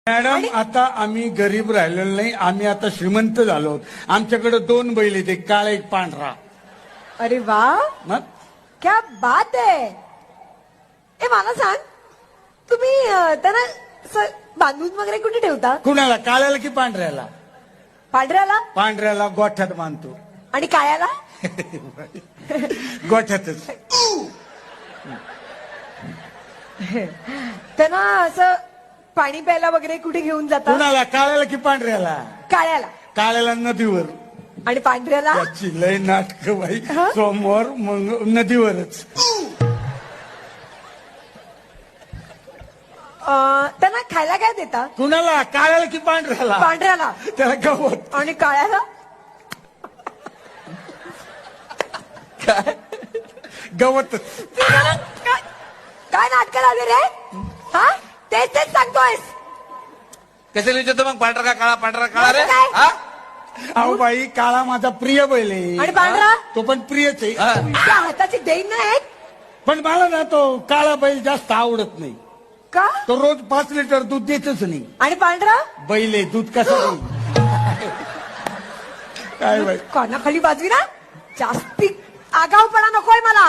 Madam आता आम्ही गरीब राहिलेलो नाही, आम्ही आता श्रीमंत झालो. आमच्याकडे 2 बैल आहेत, एक काळा एक पांढरा. अरे वा, मग क्या बात आहे. ए मला सांग, तुम्ही त्यांना असं बांधून वगैरे कुठे ठेवता? कुणाला, काळ्याला की पांढऱ्याला? पांढऱ्याला. पांढऱ्याला गोठ्यात बांधतो. आणि काळ्याला? गोठ्यातच. त्यांना असं पाणी प्यायला वगैरे कुठे घेऊन जाता? कुणाला, काळ्याला की पांढऱ्याला? काळ्याला. काळ्याला नदीवर. आणि पांढऱ्याला? त्याची लय नाटक बाई. सोमवार मग नदीवरच. त्यांना खायला काय देता? कुणाला, काळ्याला की पांढऱ्याला? पांढऱ्याला. त्याला गवत. आणि काळ्याला? गवत. काय नाटक लावले रे? हा, तेच तेच सांगतोयस. कशाला विचारतो मग, पांढरा का काळा? पांढरा काळा रे. काय? हा? अहो बाई, काळा माझा प्रिय बैल आहे. आणि पांढरा? तो पण प्रियच आहे. हा. त्या हाताची देईन नाही पण मला ना तो काळा बैल जास्त आवडत नाही. का? तो रोज 5 लिटर दूध देतच नाही. आणि पांढरा? बैल आहे, दूध कसं देईल? काय बाई. कानाखाली बाजवी ना, जास्ती आगाऊपणा नकोय मला.